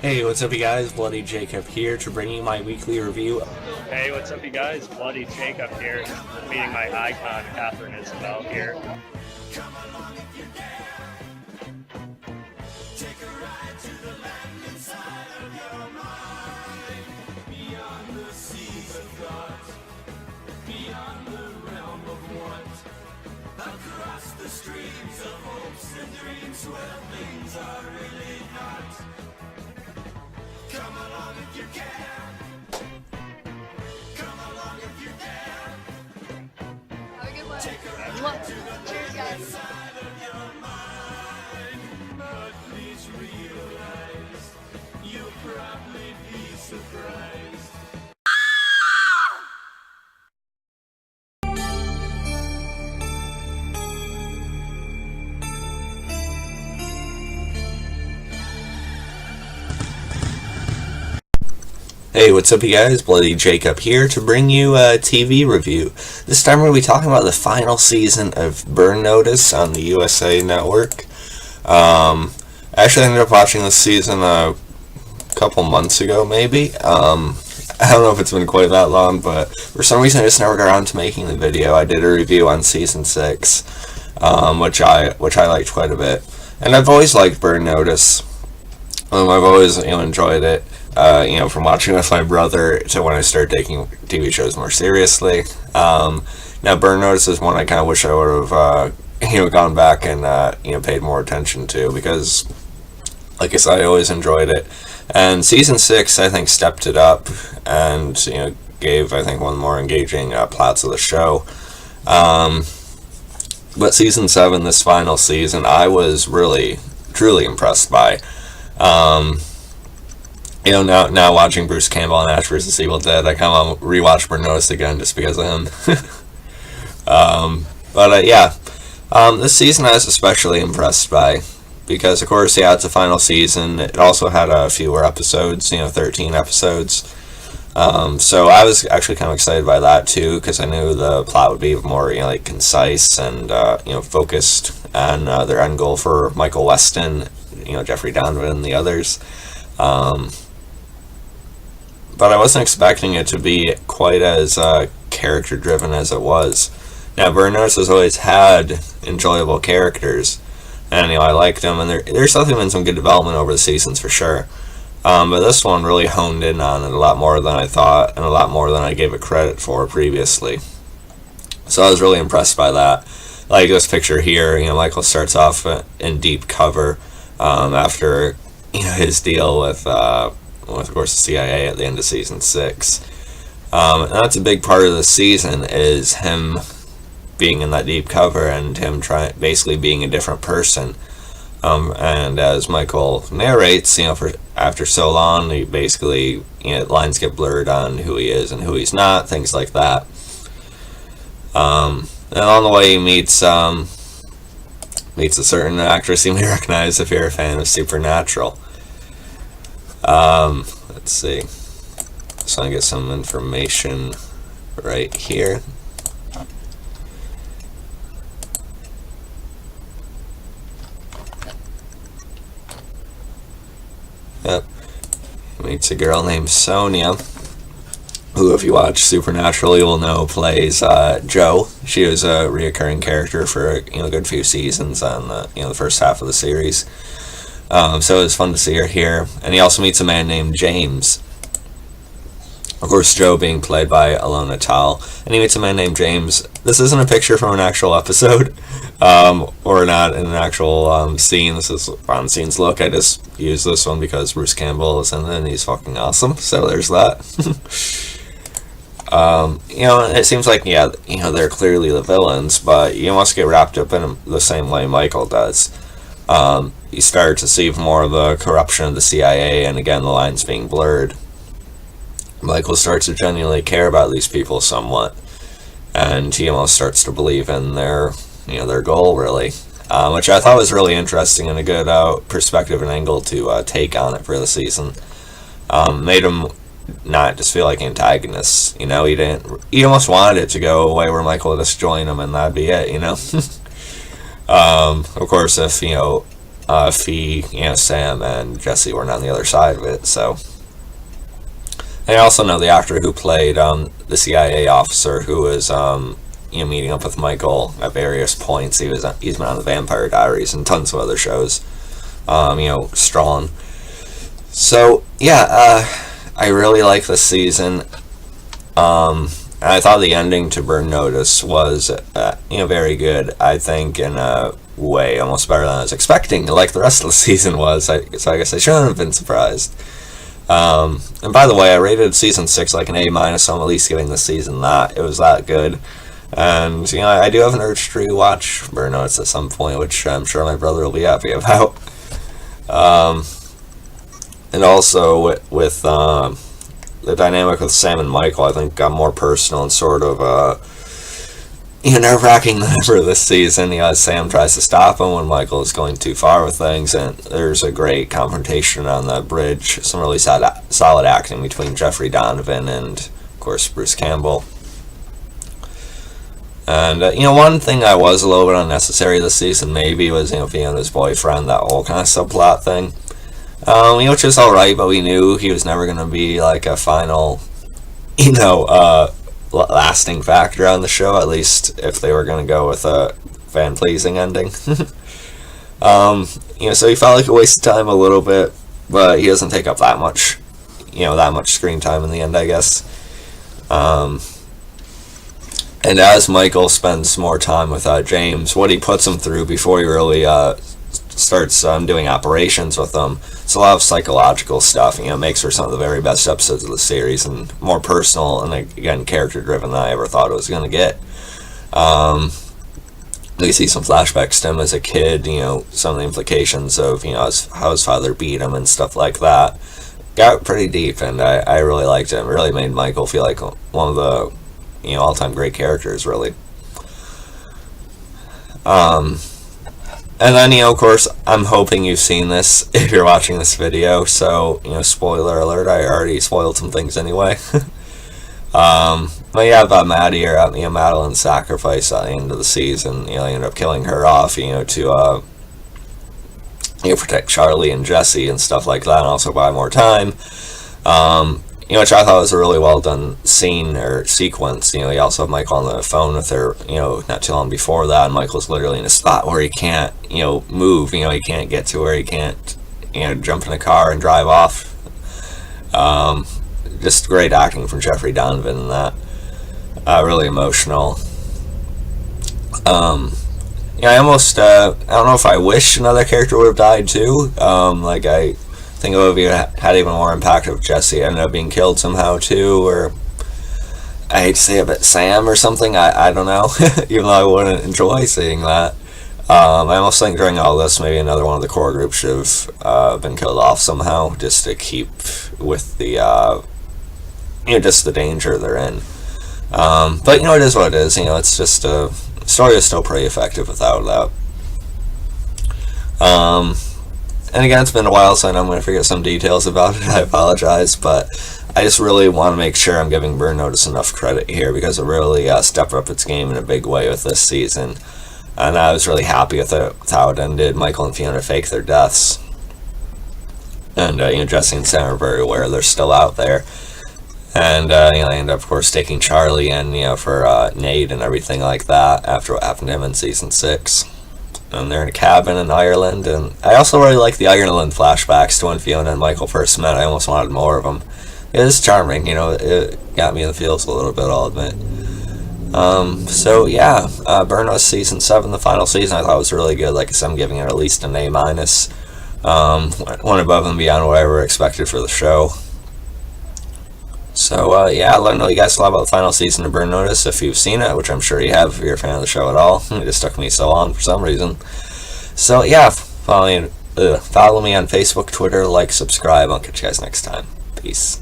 Hey, what's up you guys? Bloody Jacob here to bring you my weekly review. Hey, what's up you guys? Bloody Jacob here, meeting my icon, Catherine Isabel here. Across the streams of hopes and dreams where things are really not. Come along if you can. Come along if you dare. Have a good one. Cheers, guys. Side of your mind, but please realize you'll probably be surprised. Hey, what's up you guys? Bloody Jacob here to bring you a TV review. This time we're going to be talking about the final season of Burn Notice on the USA Network. Actually I ended up watching this season a couple months ago maybe. I don't know if it's been quite that long, but for some reason I just never got around to making the video. I did a review on season 6, which I liked quite a bit. And I've always liked Burn Notice. I've always enjoyed it. From watching with my brother to when I started taking TV shows more seriously. Now, Burn Notice is one I kind of wish I would have, gone back and, paid more attention to because, like I said, I always enjoyed it. And season 6, I think, stepped it up and, gave, I think, one more engaging plots of the show. But season 7, this final season, I was really, truly impressed by. Now watching Bruce Campbell and Ash vs. Evil Dead, I kind of want to rewatch Burn Notice again just because of him. This season I was especially impressed by because, of course, it's a final season. It also had fewer episodes, 13 episodes. So I was actually kind of excited by that too because I knew the plot would be more, concise and, focused on their end goal for Michael Weston, Jeffrey Donovan and the others. But I wasn't expecting it to be quite as character-driven as it was. Now, Burn Notice has always had enjoyable characters, and I liked them, and there's definitely been some good development over the seasons for sure. But this one really honed in on it a lot more than I thought, and a lot more than I gave it credit for previously. So I was really impressed by that. Like this picture here, Michael starts off in deep cover after his deal with of course the CIA at the end of season 6. And that's a big part of the season is him being in that deep cover and him basically being a different person. And as Michael narrates, after so long, he basically, lines get blurred on who he is and who he's not, things like that. And on the way he meets a certain actress you may recognize if you're a fan of Supernatural. Let's see. Just want to get some information right here. Yep. Meets a girl named Sonya, who, if you watch Supernatural, you will know plays Jo. She was a reoccurring character for a good few seasons on the first half of the series. So it was fun to see her here. And he also meets a man named James. Of course, Jo being played by Alona Tal. And he meets a man named James. This isn't a picture from an actual episode, or not in an actual scene. This is on scenes look. I just used this one because Bruce Campbell is in it and he's fucking awesome. So there's that. It seems like, they're clearly the villains, but you must get wrapped up in the same way Michael does. You start to see more of the corruption of the CIA, and again, the lines being blurred. Michael starts to genuinely care about these people somewhat, and he almost starts to believe in their goal, really, which I thought was really interesting and a good perspective and angle to take on it for the season. Made him not just feel like antagonists, he almost wanted it to go away where Michael would just join him and that'd be it, Of course, if, if Sam and Jesse weren't on the other side of it. So I also know the actor who played the CIA officer who was meeting up with Michael at various points. He's been on the Vampire Diaries and tons of other shows. Strong. So yeah, I really like this season. I thought the ending to Burn Notice was very good. I think in a way almost better than I was expecting, like the rest of the season was. So I guess I shouldn't have been surprised. And by the way, I rated season 6 like an A-, so I'm at least giving this season that. It was that good. And, I do have an urge to rewatch Burn Notice at some point, which I'm sure my brother will be happy about. And also with the dynamic with Sam and Michael, I think got more personal and sort of nerve-wracking than ever this season. As Sam tries to stop him when Michael is going too far with things, and there's a great confrontation on the bridge. Some really solid acting between Jeffrey Donovan and, of course, Bruce Campbell. And, one thing that was a little bit unnecessary this season maybe was, Fiona's boyfriend, that whole kind of subplot thing. Which is alright, but we knew he was never going to be, like, a final, lasting factor on the show, at least if they were going to go with a fan-pleasing ending. So he felt like a waste of time a little bit, but he doesn't take up that much, that much screen time in the end, I guess. And as Michael spends more time with James, what he puts him through before he really starts doing operations with them, it's a lot of psychological stuff. Makes for some of the very best episodes of the series, and more personal and, again, character driven than I ever thought it was going to get. You see some flashbacks to him as a kid, some of the implications of how his father beat him and stuff like that. Got pretty deep, and I really liked it. It really made Michael feel like one of the all-time great characters, really. And then, of course, I'm hoping you've seen this if you're watching this video, so, spoiler alert, I already spoiled some things anyway. But yeah, about Maddie, or, Madeline's sacrifice at the end of the season, they end up killing her off, to, protect Charlie and Jesse and stuff like that, and also buy more time. Which I thought was a really well done scene or sequence. You also have Michael on the phone with her, not too long before that, and Michael's literally in a spot where he can't, move, he can't get to where he can't, jump in a car and drive off. Just great acting from Jeffrey Donovan in that. Really emotional. I almost, I don't know if I wish another character would have died too. I think it would have had even more impact if Jesse ended up being killed somehow too, or I hate to say it, but Sam or something. I don't know. Even though I wouldn't enjoy seeing that. I almost think during all this, maybe another one of the core group should have been killed off somehow, just to keep with the just the danger they're in. But it is what it is. It's just the story is still pretty effective without that. And again, it's been a while, so I know I'm going to forget some details about it. I apologize, but I just really want to make sure I'm giving Burn Notice enough credit here, because it really stepped up its game in a big way with this season. And I was really happy with how it ended. Michael and Fiona fake their deaths. And, Jesse and Sam are very aware they're still out there. And, they end up, of course, taking Charlie in, for Nate and everything like that after what happened to him in Season 6. And they're in a cabin in Ireland, and I also really like the Ireland flashbacks to when Fiona and Michael first met. I almost wanted more of them. It is charming, it got me in the feels a little bit, I'll admit. So yeah, Burn Notice Season 7, the final season, I thought was really good. Like I said, I'm giving it at least an A-. One above and beyond what I ever expected for the show. So, yeah, let me know what you guys thought about the final season of Burn Notice if you've seen it, which I'm sure you have if you're a fan of the show at all. It just took me so long for some reason. So, yeah, follow me on Facebook, Twitter, like, subscribe. I'll catch you guys next time. Peace.